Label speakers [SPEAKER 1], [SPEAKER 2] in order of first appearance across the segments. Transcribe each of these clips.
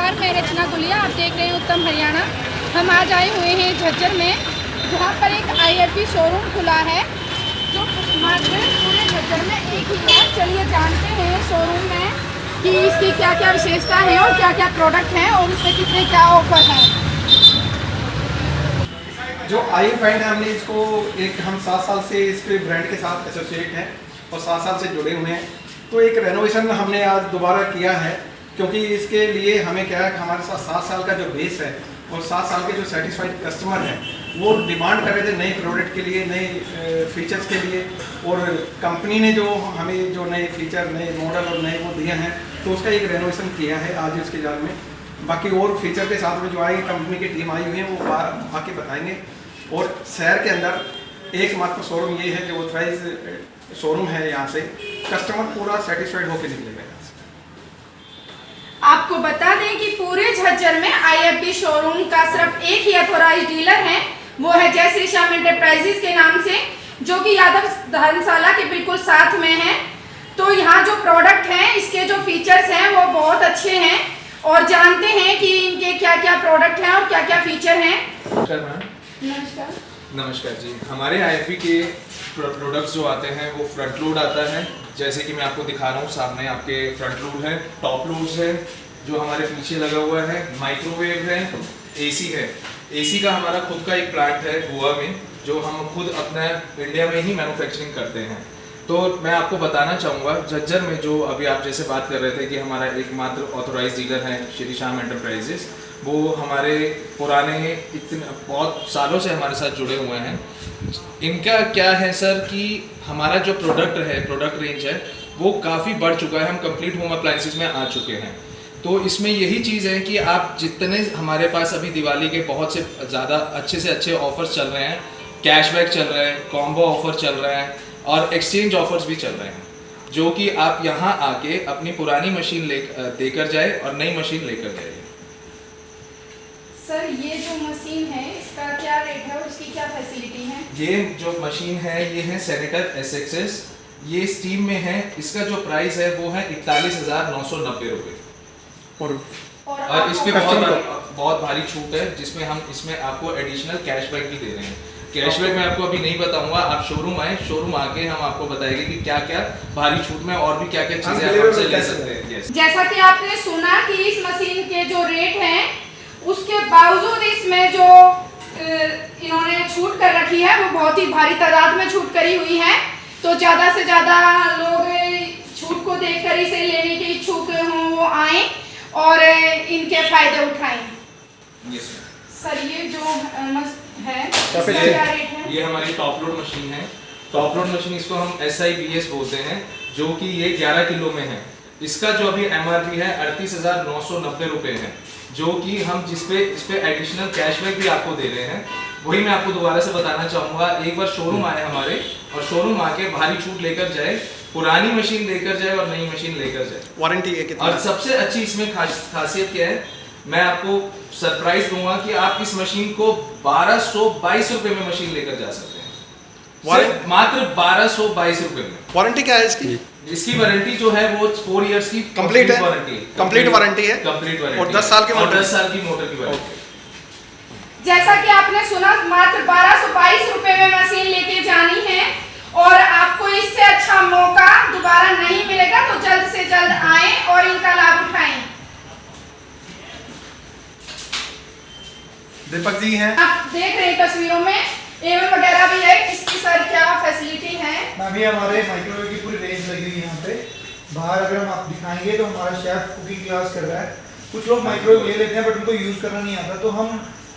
[SPEAKER 1] नमस्कार, मैं रचना गुलिया। आप देख रहे हैं उत्तम हरियाणा। हम आज आए हुए हैं झज्जर में, जहां पर एक IFB शोरूम खुला है जो मात्र पूरे झज्जर में एक ही है। चलिए जानते हैं शोरूम में कि इसकी क्या क्या विशेषता है और क्या क्या प्रोडक्ट हैं और उसमें कितने क्या ऑफर हैं।
[SPEAKER 2] जो आई ब्रांड है, हमने इसको हम 7 साल से इसके ब्रांड के साथ एसोसिएट हैं और 7 साल से जुड़े हुए हैं। तो एक रेनोवेशन हमने आज दोबारा किया है, क्योंकि इसके लिए हमें क्या है कि हमारे साथ 7 साल का जो बेस है और 7 साल के जो सेटिस्फाइड कस्टमर हैं वो डिमांड कर रहे थे नए प्रोडक्ट के लिए, नए फीचर्स के लिए। और कंपनी ने जो हमें जो नए फीचर, नए मॉडल और नए वो दिए हैं, तो उसका एक रेनोवेशन किया है आज इसके जार में। बाकी और फीचर के साथ में जो आएगी, कंपनी की टीम आई हुई है, वो आके बताएंगे। और शहर के अंदर एकमात्र शोरूम ये है जो ऑथराइज शोरूम है। यहाँ से कस्टमर पूरा सेटिस्फाइड होकर निकलेगा।
[SPEAKER 1] आपको बता दें कि पूरे झज्जर में IFB शोरूम का सिर्फ एक ही ऑथराइज डीलर है, वो है जय श्री श्याम एंटरप्राइजेस के नाम से, जो कि यादव धर्मशाला के बिल्कुल साथ में है। तो यहाँ जो प्रोडक्ट हैं, इसके जो फीचर्स हैं वो बहुत अच्छे हैं और जानते हैं कि इनके क्या क्या प्रोडक्ट हैं और क्या क्या फीचर हैं। नमस्कार।
[SPEAKER 3] नमस्कार जी। हमारे IFB के प्रोडक्ट्स जो आते हैं वो फ्रंट लोड आता है, जैसे कि मैं आपको दिखा रहा हूँ सामने आपके फ्रंट लोड है, टॉप लोड्स है जो हमारे पीछे लगा हुआ है, माइक्रोवेव है, AC है। AC का हमारा खुद का एक प्लांट है गोवा में, जो हम खुद अपना इंडिया में ही मैन्युफैक्चरिंग करते हैं। तो मैं आपको बताना चाहूँगा, झज्जर में जो अभी आप जैसे बात कर रहे थे कि हमारा एकमात्र ऑथोराइज डीलर है श्री श्याम एंटरप्राइजेस, वो हमारे पुराने इतने बहुत सालों से हमारे साथ जुड़े हुए हैं। इनका क्या है सर कि हमारा जो प्रोडक्ट रेंज है वो काफ़ी बढ़ चुका है। हम कंप्लीट होम अप्लायंसेस में आ चुके हैं। तो इसमें यही चीज़ है कि आप जितने हमारे पास अभी दिवाली के बहुत से ज़्यादा अच्छे से अच्छे ऑफर्स चल रहे हैं, कैशबैक चल रहे हैं, कॉम्बो ऑफर चल रहे हैं और एक्सचेंज ऑफर्स भी चल रहे हैं, जो कि आप यहाँ आके अपनी पुरानी मशीन देकर जाए और नई मशीन लेकर जाइए।
[SPEAKER 1] सर, ये जो मशीन है इसका क्या रेट है और इसकी क्या फैसिलिटी है? ये
[SPEAKER 3] जो मशीन है ये है सेनेटर SXS, ये स्टीम में है। इसका जो प्राइस है वो है 41,990 रुपये और इस पे बहुत भारी छूट है, जिसमें हम इसमें आपको एडिशनल कैशबैक भी दे रहे हैं। कैशबैक मैं आपको अभी नहीं बताऊंगा, आप शोरूम आए, शोरूम आके हम आपको बताएंगे कि क्या क्या भारी छूट में और भी क्या क्या चीजें आप हमसे ले सकते हैं।
[SPEAKER 1] जैसा कि आपने सुना कि इस मशीन के जो रेट हैं, उसके बावजूद इसमें जो इन्होंने छूट कर रखी है वो बहुत ही भारी तादाद में छूट करी हुई है। तो ज़्यादा से ज़्यादा लोग छूट को देखकर इसे लेने के इच्छुक हों, वो आएँ और इनके फायदे उठाएं। सर, ये जो है इसका क्या रेट है?
[SPEAKER 3] ये हमारी टॉप लोड मशीन है। टॉप लोड मशीन इसको हम SIBS बोलते हैं, जो कि ये 11 किलो में है। इसका जो अभी MRP है 38,990 रुपये है, जो कि हम इस पे एडिशनल कैशबैक भी आपको दे रहे हैं। वही मैं आपको दोबारा से बताना चाहूँगा, एक बार शोरूम आए हमारे और शोरूम आके भारी छूट लेकर जाए, पुरानी मशीन लेकर जाए और नई मशीन लेकर जाए।
[SPEAKER 2] वारंटी है कितना? और
[SPEAKER 3] सबसे अच्छी इसमें खासियत क्या है, मैं आपको सरप्राइज दूंगा कि आप इस मशीन को 1222 रुपये में मशीन लेकर जा सकते हैं, मात्र 1222 रुपये में।
[SPEAKER 2] वारंटी क्या है इसकी?
[SPEAKER 3] इसकी वारंटी जो है वो 4 इयर्स की
[SPEAKER 2] कंप्लीट है, कंप्लीट वारंटी है,
[SPEAKER 3] कंप्लीट वारंटी
[SPEAKER 2] और 10 साल की मोटर,
[SPEAKER 3] 10 साल की मोटर की वारंटी।
[SPEAKER 1] जैसा कि आपने सुना, मात्र 1222 रुपए में मशीन लेके जानी है और आपको इससे अच्छा मौका दोबारा नहीं मिलेगा। तो जल्द से जल्द आएं और इनका लाभ उठाएं।
[SPEAKER 2] दीपक जी हैं,
[SPEAKER 1] आप देख रहे हैं तस्वीरों में एवं वगैरह भी है। इसकी सर क्या फैसिलिटी है?
[SPEAKER 4] अभी हमारे माइक्रोवेव की पूरी रेंज लगी हुई है यहाँ पे। बाहर अगर हम आप दिखाएंगे तो हमारा शेफ कुकिंग क्लास कर रहा है। कुछ लोग माइक्रोवेव ले लेते हैं बट उनको यूज़ करना नहीं आता, तो हम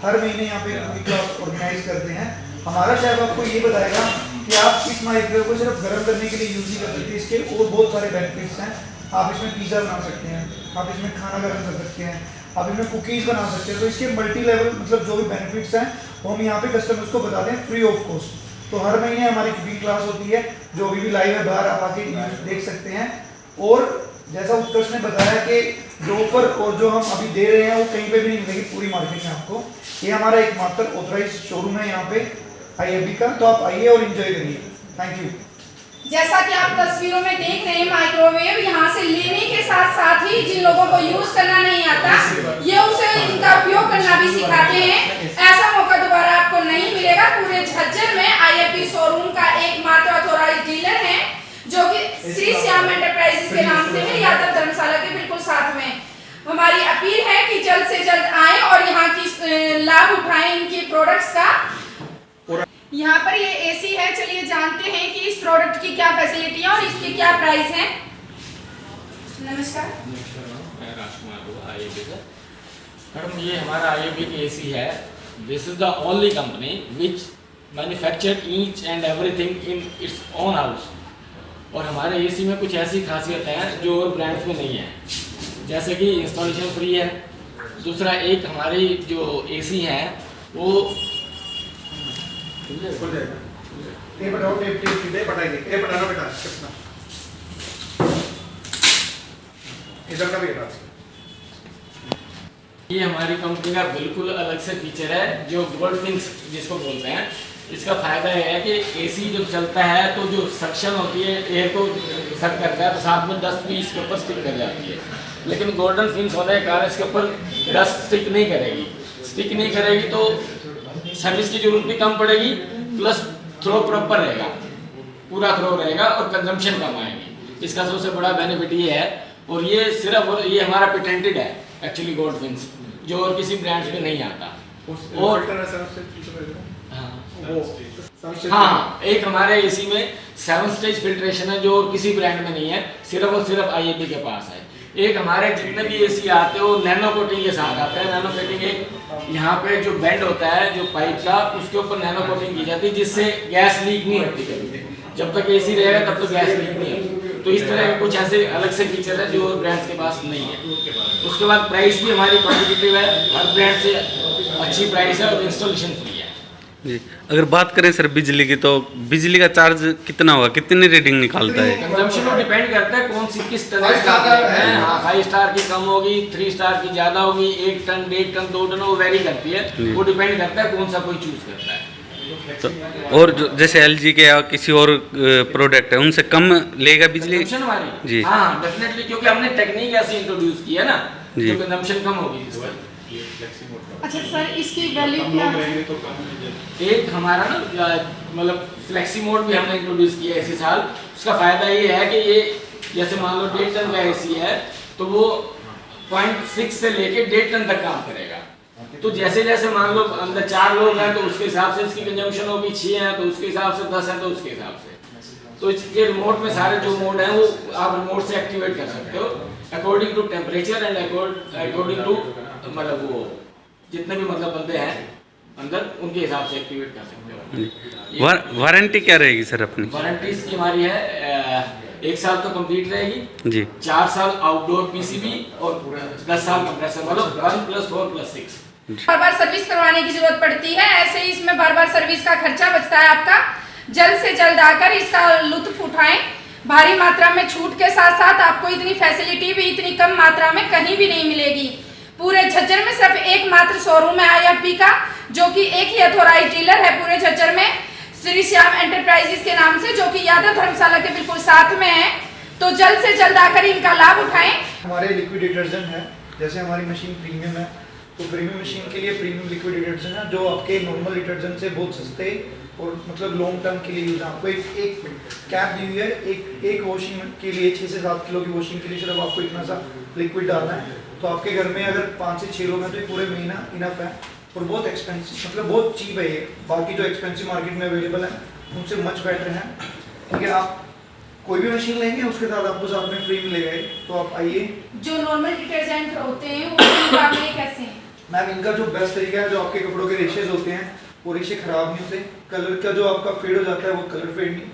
[SPEAKER 4] हर महीने यहाँ पे कुकिंग क्लास ऑर्गेनाइज करते हैं। हमारा शेफ आपको ये बताएगा कि आप इस माइक्रोवेव को सिर्फ गर्म करने के लिए यूज़ नहीं कर सकते, इसके और बहुत सारे बेनिफिट्स हैं। आप इसमें पिज़्ज़ा बना सकते हैं, आप इसमें खाना गर्म कर सकते हैं, आप इसमें कुकीज़ बना सकते हैं। तो इसके मल्टी लेवल मतलब जो भी बेनिफिट्स हैं वो हम यहाँ पे कस्टमर्स को बताते हैं फ्री ऑफ कॉस्ट। तो हर महीने हमारी कुकिंग क्लास होती है, जो अभी भी लाइव है, बाहर आप आके देख सकते हैं। और जैसा उत्कर्ष ने बताया कि जो ऑफर और जो हम अभी दे रहे हैं वो कहीं पे भी नहीं मिलेगी पूरी मार्केट में आपको। ये हमारा एकमात्र ऑथराइज शोरूम है यहाँ पे IFB का, तो आप आइए और एंजॉय करिए। Thank you.
[SPEAKER 1] जैसा कि आप तस्वीरों में देख रहे हैं, माइक्रोवेव यहाँ से लेने के साथ साथ ही जिन लोगों को यूज करना नहीं आता ये उसे इनका उपयोग करना भी सिखाते हैं। ऐसा मौका दोबारा आपको नहीं मिलेगा। पूरे झज्जर में IFB शोरूम का एकमात्र ऑथोराइज्ड डीलर है जो कि श्री श्याम एंटरप्राइजेस के नाम से है, यादव धर्मशाला के बिल्कुल साथ में। हमारी अपील है कि जल्द से जल्द आए और यहाँ की लाभ उठाएं इनकी प्रोडक्ट्स का। यहाँ पर ये AC है, चलिए जानते हैं कि इस प्रोडक्ट की क्या फैसिलिटी है और इसकी क्या प्राइस है। नमस्कार,
[SPEAKER 5] मैं राजकुमार IFB से। मैडम ये हमारा IFB की AC है। This is the only company which manufacture each and everything in its own house. और हमारे AC में कुछ ऐसी खासियतें हैं जो और ब्रांड्स में नहीं है, जैसे कि इंस्टॉलेशन फ्री है। दूसरा एक हमारी जो AC है वो
[SPEAKER 2] ये बताओ, टेप बताइए, ये बताना बेटा कितना इधर का भी है।
[SPEAKER 5] ये हमारी कंपनी का बिल्कुल अलग से फीचर है जो गोल्डफिंक्स जिसको बोलते हैं। इसका फायदा यह है कि AC जब चलता है तो जो सक्शन होती है एयर को सक करता है तो साथ में डस्ट भी इसके ऊपर स्टिक कर जाती है। लेकिन गोल्डन फिंक्स होने के कारण इसके ऊपर डस्ट स्टिक नहीं करेगी तो सर्विस की जरूरत भी कम पड़ेगी, प्लस थ्रो प्रॉपर रहेगा, पूरा थ्रो रहेगा और कंजम्पशन कम आएगी। इसका सबसे बड़ा बेनिफिट ये है। और ये सिर्फ ये हमारा पेटेंटेड है एक्चुअली गोल्डफिंक्स, जो और किसी ब्रांड्स में नहीं आता। और हाँ, एक हमारे AC में 7 स्टेज फिल्ट्रेशन है जो और किसी ब्रांड में नहीं है, सिर्फ और सिर्फ IFB के पास है। एक हमारे जितने भी AC आते हैं वो नैनो कोटिंग के साथ आते हैं। नैनो कोटिंग एक यहाँ पे जो बेंड होता है जो पाइप का, उसके ऊपर नैनो कोटिंग की जाती है जिससे गैस लीक नहीं होती कभी। जब तक AC रहेगा तब तक गैस लीक नहीं होती। तो इस तरह के कुछ ऐसे अलग से फीचर है जो ब्रांड्स के पास नहीं है। उसके बाद प्राइस भी हमारी कॉम्पिटिटिव है, हर ब्रांड से अच्छी प्राइस है और इंस्टॉलेशन फ्री है
[SPEAKER 6] जी। अगर बात करें सर बिजली की, तो बिजली का चार्ज कितना होगा, कितनी रीडिंग निकालता है?
[SPEAKER 5] कंजम्पशन पर डिपेंड करता है कौन सी किस तरह का है। हाँ, 5 स्टार की कम होगी, 3 स्टार की ज़्यादा होगी, 1 टन 1.5 टन 2 टन वो वेरी करती है। वो डिपेंड करता है कौन सा कोई चूज करता है।
[SPEAKER 6] तो और जो जैसे LG के या किसी और प्रोडक्ट है उनसे कम लेगा बिजली
[SPEAKER 5] कंजम्पशन हमारी
[SPEAKER 6] जी?
[SPEAKER 5] हाँ डेफिनेटली, क्योंकि हमने टेक्निक ऐसी इंट्रोड्यूस की है ना
[SPEAKER 6] जी।
[SPEAKER 5] जो कंजम्पशन कम होगी इससे।
[SPEAKER 1] अच्छा सर, इसकी वैल्यू क्या है?
[SPEAKER 5] एक हमारा ना मतलब फ्लेक्सी मोड भी हमने इंट्रोड्यूस किया है इसी साल। उसका फायदा ये है कि ये जैसे मान लो 1.5 टन का AC है तो वो 0.6 से लेके 1.5 टन तक काम करेगा। तो जैसे जैसे मान लो अंदर 4 लोग हैं तो उसके हिसाब से इसकी कंजम्पशन होगी, 6 हैं तो उसके हिसाब से, 10 हैं तो उसके हिसाब से। तो इसके रिमोट में सारे जो मोड हैं वो आप रिमोट से एक्टिवेट कर सकते हो according to temperature and according to मतलब वो जितने भी मतलब बंदे हैं अंदर उनके हिसाब से एक्टिवेट कर सकते हो।
[SPEAKER 6] वारंटी क्या रहेगी सर अपनी?
[SPEAKER 5] वारंटी इसकी हमारी है 1 साल तो कंप्लीट रहेगी
[SPEAKER 6] जी।
[SPEAKER 5] 4 साल आउटडोर PCB और 10 साल कंप्रेसर, मतलब 1+4+6।
[SPEAKER 1] बार बार सर्विस करवाने की जरूरत पड़ती है, ऐसे ही इसमें बार बार सर्विस का खर्चा बचता है आपका। जल्द से जल्द आकर इसका लुत्फ उठाएं। भारी मात्रा में छूट के साथ साथ आपको इतनी फैसिलिटी भी इतनी कम मात्रा में कहीं भी नहीं मिलेगी। पूरे झज्जर में सिर्फ एकमात्र शोरूम है IFB का, जो कि एक ही अथॉराइज्ड डीलर है पूरे झज्जर में, श्री श्याम एंटरप्राइजेस के नाम से, जो कि यादव धर्मशाला के बिल्कुल साथ में है। तो जल्द से जल्द आकर इनका लाभ उठाएं।
[SPEAKER 4] हमारे लिक्विड डिटर्जेंट है, जैसे हमारी मशीन प्रीमियम है तो प्रीमियम मशीन के लिए प्रीमियम लिक्विड डिटर्जेंट है जो आपके नॉर्मल डिटर्जेंट से बहुत सस्ते और मतलब लॉन्ग टर्म के लिए यूज है। आपको एक कैप दी हुई है, एक वॉशिंग के लिए 6 से 7 किलो की वॉशिंग के लिए सिर्फ आपको इतना सा लिक्विड डालना है। तो आपके घर में अगर 5 से 6 लोग हैं तो ये पूरे महीना इनफ है। और बहुत एक्सपेंसिव, मतलब बहुत चीप है ये, बाकी जो एक्सपेंसिव मार्केट में अवेलेबल है उनसे मच बेटर है। ठीक है, आप कोई भी मशीन लेंगे उसके साथ आपको साथ में फ्री मिलेगा। तो आप आइए।
[SPEAKER 1] जो नॉर्मल डिटर्जेंट होते हैं वो मुकाबले कैसे हैं?
[SPEAKER 4] मैम इनका जो बेस्ट तरीका है, जो आपके कपड़ों के रेशेज होते हैं वो रेशे खराब नहीं होते, कलर का जो आपका फेड हो जाता है वो कलर फेड नहीं,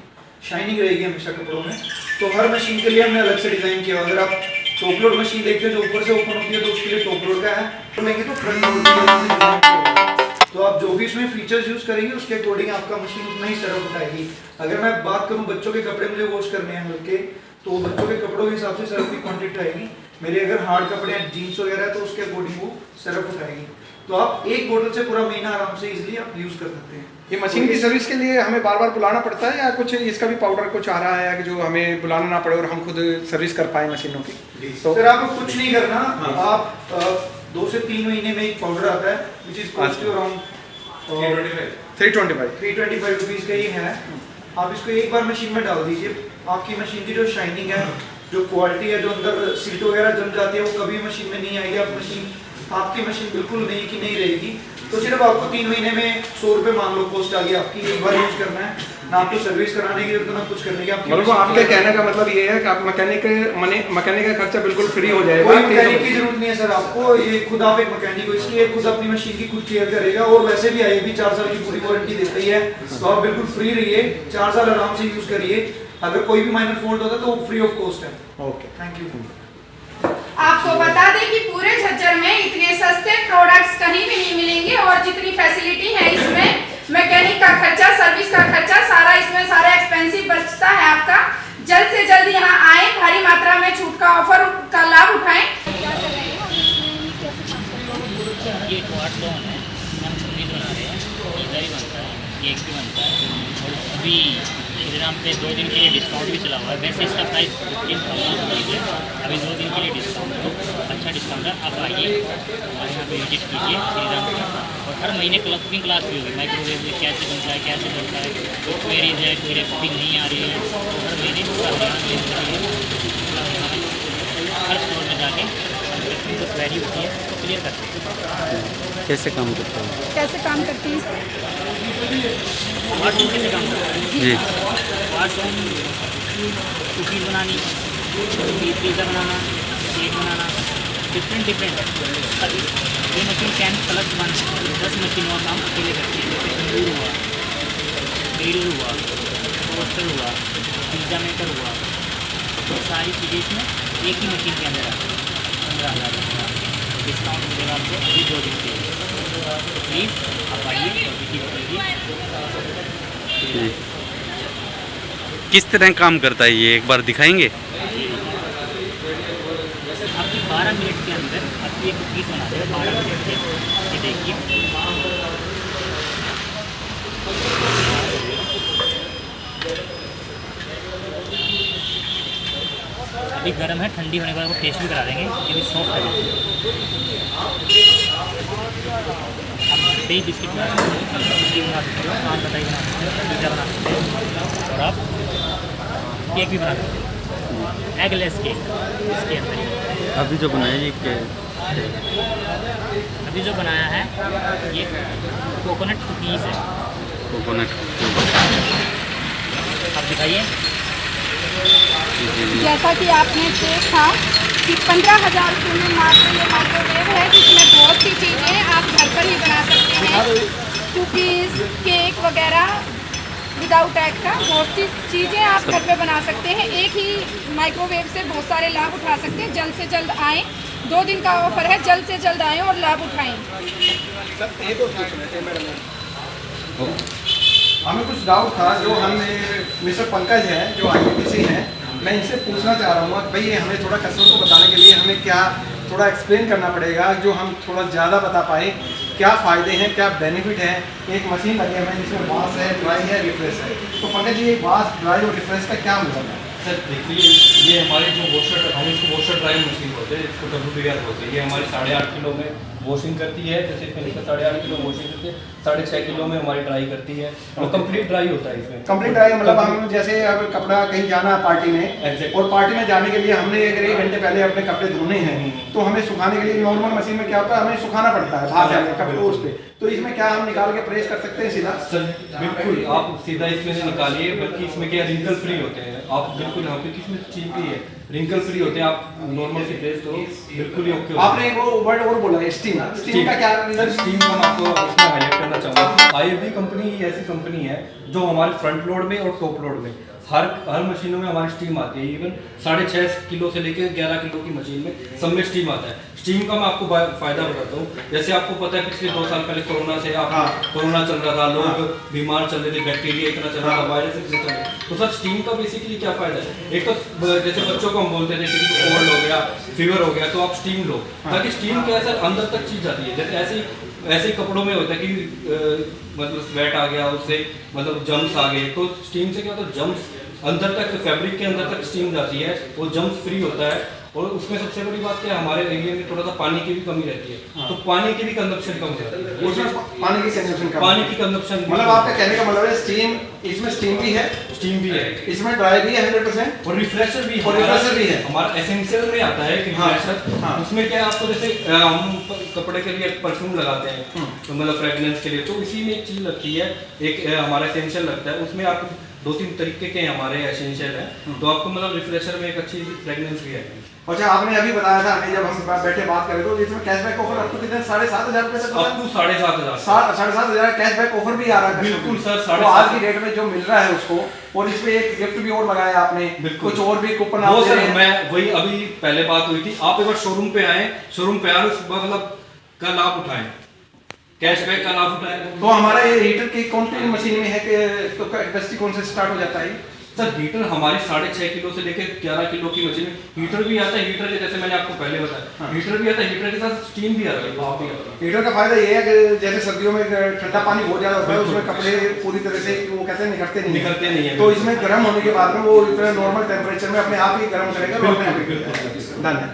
[SPEAKER 4] शाइनिंग रहेगी हमेशा कपड़ों में। तो हर मशीन के लिए हमने अलग से डिज़ाइन किया। अगर आप टॉप लोड मशीन देखते हैं जो ऊपर से ओपन होती है तो उसके लिए टॉप लोड का है, तो लेंगे तो फ्रंट लोड का। तो आप जो भी इसमें फीचर्स यूज़ करेंगे उसके अकॉर्डिंग आपका मशीन उतना ही सर्व उठाएगी। अगर मैं बात करूँ बच्चों के कपड़े मुझे वॉश करने हैं हल्के, तो बच्चों के कपड़ों के हिसाब से सर्व की क्वांटिटी आएगी। मेरे अगर हार्ड कपड़े हैं, जीन्स वगैरह है, तो उसके अकॉर्डिंग वो सर्फ उठाएगी। तो आप एक बोतल से पूरा महीना आराम से इजीली आप यूज़ कर सकते हैं।
[SPEAKER 2] ये मशीन की सर्विस के लिए हमें बार बार बुलाना पड़ता है या कुछ इसका भी पाउडर कुछ आ रहा है कि जो हमें बुलाना ना पड़े और हम खुद सर्विस कर पाए मशीनों की? तो
[SPEAKER 4] सर आपको कुछ नहीं करना, आप 2 से 3 महीने में एक पाउडर आता है which is cost you around 325 rupees का ही है। आप इसको एक बार मशीन में डाल दीजिए, आपकी मशीन की जो शाइनिंग है, जो क्वालिटी है, जो अंदर सीट वगैरह जम जाती है, वो कभी मशीन में नहीं आएगी। आपकी मशीन बिल्कुल नई की नहीं रहेगी। तो सिर्फ आपको 3 महीने में 100 रुपये मान लो कॉस्ट आ गई आपकी, एक बार यूज करना है, ना आपको सर्विस कराने की जरूरत, ना कुछ करने की।
[SPEAKER 2] मतलब आपके कहने का मतलब ये है कि आप मैकेनिक का खर्चा बिल्कुल फ्री हो जाएगा,
[SPEAKER 4] कोई मैकेनिक की जरूरत नहीं है सर आपको। ये खुद आप एक मैकेनिक हो, इसलिए खुद अपनी मशीन की खुद केयर करेगा। और वैसे भी IFB 4 साल की पूरी वारंटी देती है, तो आप बिल्कुल फ्री रहिए, 4 साल आराम से यूज करिए। अगर कोई भी माइनर फॉल्ट होता है तो फ्री ऑफ कॉस्ट है।
[SPEAKER 2] Okay,
[SPEAKER 4] thank you.
[SPEAKER 1] आपको बता दें कि पूरे झज्जर में इतने सस्ते प्रोडक्ट्स कहीं भी नहीं मिलेंगे और जितनी फैसिलिटी है इसमें, मैकेनिक का खर्चा, सर्विस का खर्चा, सारा इसमें सारा एक्सपेंसिव बचता है आपका। जल्द से जल्द यहाँ आए, भारी मात्रा में छूट का ऑफर का लाभ उठाएं।
[SPEAKER 7] ये क्वार्ट लोन है, हम सब्जी बना रहे हैं, पिज़्ज़ा भी बनता है, केक भी बनता है और अभी श्रीराम पे 2 दिन के लिए डिस्काउंट भी चला हुआ है। वैसे इसका प्राइस 15,000 है, अभी 2 दिन के लिए डिस्काउंट है, अच्छा डिस्काउंट है। आप आइए हमारे यहाँ पे विजिट कीजिए श्रीराम पे। और हर महीने कुकिंग क्लास भी होगी, माइक्रोवेव में कैसे बनता है, कैसे बनता है, कोई क्वेरीज है, कोई रेसिपी नहीं आ रही है, तो हर महीने हर स्टोर में जाके जो क्वेरी होती है वो क्लियर कर सकते हैं।
[SPEAKER 6] कैसे काम करता है?
[SPEAKER 1] कैसे काम करती है?
[SPEAKER 7] वाट रूम कैसे काम करता है
[SPEAKER 6] जी,
[SPEAKER 7] वाट रूम कुकीज़ बनानी, पिज़्ज़ा बनाना, केक बनाना, डिफरेंट ये मशीन 10 प्लस 1 10 मशीन और काम अकेले करती है। जैसे तंदूर हुआ, ग्रिल हुआ, टोस्टर हुआ, पिज़्ज़ा मेकर हुआ, तो सारी चीज़ें इसमें एक ही मशीन के अंदर आती है। 15,000 डिस्काउंट मिलेगा आपको अभी 2 दिन के लिए। तो प्लीज़ आप आइए और विजिट कीजिए।
[SPEAKER 6] जी। किस तरह काम करता है ये एक बार दिखाएंगे?
[SPEAKER 7] आपकी 12 मिनट के अंदर आपकी एक कुकीज़ बना देगा, 12 मिनट के। ये देखिए अभी गर्म है, ठंडी होने के बाद वो टेस्ट भी करा देंगे, ये भी सॉफ्ट है। आप दही बिस्किट बना सकते हो, इडली बना सकते हो, आम बताई बना सकते हो, पिज़्ज़ा बना सकते हो और आप केक भी बना सकते हो, एगलेस केक इसके अंदर ही।
[SPEAKER 6] अभी जो बनाया ये क्या है?
[SPEAKER 7] अभी जो बनाया है ये कोकोनट कुकीज़ है।
[SPEAKER 6] कोकोनट।
[SPEAKER 7] आप दिखाइए।
[SPEAKER 1] जैसा कि आपने देखा कि 15,000 रुपये में मात्र ये माइक्रोवेव है, जिसमें बहुत सी चीज़ें आप घर पर ही बना सकते हैं। कुकीज़, केक वगैरह विदाउट एग का बहुत सी चीज़ें आप घर पे बना सकते हैं। एक ही माइक्रोवेव से बहुत सारे लाभ उठा सकते हैं। जल्द से जल्द आएँ, 2 दिन का ऑफर है, जल्द से जल्द आएँ और लाभ उठाएँ।
[SPEAKER 2] हमें कुछ डाउट था, जो हमें मिस्टर पंकज है जो IFBC हैं, मैं इनसे पूछना चाह रहा हूँ भाई, ये हमें थोड़ा कस्टमर को बताने के लिए हमें क्या थोड़ा एक्सप्लेन करना पड़ेगा, जो हम थोड़ा ज़्यादा बता पाएँ क्या फ़ायदे हैं, क्या बेनिफिट है। एक मशीन लगे हुए हैं जिसमें वॉश है, ड्राई है, रिफ्रेश है। तो पंकज जी, वॉश, ड्राई और रिफ्रेश का क्या मतलब है?
[SPEAKER 8] सर देखिए, ये हमारे जो वॉशर, हम इसको वॉशर ड्राई मशीन बोलते हैं, इसको WPR बोलते हैं। ये हमारी 8.5 किलो में वॉशिंग करती है, जैसे इसमें लिखा 8.5 किलो वॉशिंग करती है, 6.5 किलो में हमारी ड्राई करती है और कंप्लीट ड्राई होता है इसमें।
[SPEAKER 2] कंप्लीट ड्राई मतलब हम जैसे अब कपड़ा कहीं जाना है पार्टी में,
[SPEAKER 8] Exactly.
[SPEAKER 2] और पार्टी में जाने के लिए हमने अगर 1 घंटे पहले अपने कपड़े धोने हैं, तो हमें सुखाने के लिए नॉर्मल मशीन में क्या होता है, हमें सुखाना पड़ता है बाहर जाने कपड़े उस पे। तो इसमें क्या हम निकाल के प्रेस कर सकते हैं सीधा?
[SPEAKER 8] सर बिल्कुल, आप सीधा इसमें से निकालिए, बल्कि इसमें क्या रिंकल फ्री होते हैं। आप बिल्कुल यहाँ पे किसमें चीज भी है, रिंकल फ्री होते हैं। आप नॉर्मल से प्रेस करो, बिल्कुल ही ओके।
[SPEAKER 2] आपने वो वर्ड और बोला है स्टीम। स्टीम का क्या?
[SPEAKER 8] सर स्टीम हम आपको इसमें हाईलाइट करना चाहूँगा। IFB कंपनी ही ऐसी कंपनी है जो हमारे फ्रंट लोड में और टॉप लोड में हर मशीनों में हमारी स्टीम आती है। इवन 6.5 किलो से लेकर 11 किलो की मशीन में सब में स्टीम आता है। स्टीम का मैं आपको फायदा बताता हूँ। जैसे आपको पता है पिछले 2 साल पहले कोरोना से कोरोना चल रहा था, लोग बीमार चल रहे थे, बैक्टीरिया इतना चल रहा था, वायरस इतने चल रहे थे। तो सर स्टीम का बेसिकली क्या फायदा है? एक तो जैसे बच्चों को हम बोलते थे किसी को कोल्ड हो गया, फीवर हो गया, तो आप स्टीम लो, ताकि स्टीम क्या है सर अंदर तक चीज जाती है। जैसे ऐसे कपड़ों में होता है कि मतलब स्वेट आ गया, उससे मतलब जम्स आ गए, तो स्टीम से क्या होता है जम्स अंदर तक, फैब्रिक के अंदर तक स्टीम जाती है, वो जम्स फ्री होता है। और उसमें सबसे बड़ी बात क्या है, हमारे एरिया में थोड़ा सा पानी की भी कमी रहती है, तो पानी की भी कंजप्शन कम रहती है।
[SPEAKER 2] उसमें पानी की कंजप्शन कम,
[SPEAKER 8] पानी की कंजप्शन
[SPEAKER 2] मतलब आपका कहने का मतलब है स्टीम, इसमें स्टीम भी है, इसमें ड्राई भी है 100%
[SPEAKER 8] और रिफ्रेशर भी
[SPEAKER 2] है।
[SPEAKER 8] हमारा एसेंशियल में आता है कि रिफ्रेशर, उसमें क्या है आपको, जैसे हम कपड़े के लिए परफ्यूम लगाते हैं तो मतलब फ्रेगनेंस के लिए, तो इसी में एक चीज लगती है, एक हमारा एसेंशियल लगता है, उसमें आप 2-3 तरीके के हमारे एसेंशियल है, तो आपको मतलब रिफ्रेशर में एक अच्छी फ्रेगनेंस भी आएगी।
[SPEAKER 2] अच्छा, आपने अभी बताया था कि जब हम बैठे बात करें तो इसमें कैशबैक ऑफर आपको कितने 7,500 रुपये तक,
[SPEAKER 8] आपको 7,500
[SPEAKER 2] 7,500 कैशबैक ऑफर भी आ रहा है।
[SPEAKER 8] बिल्कुल सर,
[SPEAKER 2] तो आज की डेट में जो मिल रहा है उसको, और इसमें एक गिफ्ट भी और लगाया आपने, कुछ और भी कूपन
[SPEAKER 8] वो सर मैं वही अभी पहले बात हुई थी, आप एक बार शोरूम पे आए, शोरूम पे आए उसके बाद मतलब का लाभ उठाएं, कैशबैक का लाभ उठाएं।
[SPEAKER 2] तो हमारा ये हीटर की कौन सी मशीन में है कि तो कैपेसिटी कौन से स्टार्ट हो जाता है?
[SPEAKER 8] सर हीटर हमारी 6.5 किलो से लेकर 11 किलो की मशीन में हीटर भी आता है। हीटर के जैसे मैंने आपको पहले बताया, हीटर भी आता है, हीटर के साथ स्टीम भी आता है, भाप भी आता है।
[SPEAKER 2] हीटर का फायदा ये है कि जैसे सर्दियों में ठंडा पानी बहुत ज्यादा होता है, उसमें कपड़े पूरी तरह से वो कहते हैं निखरते नहीं है, तो इसमें गर्म होने के बाद में वो इतना नॉर्मल टेम्परेचर में अपने आप ही गर्म करेगा। धन्यवाद।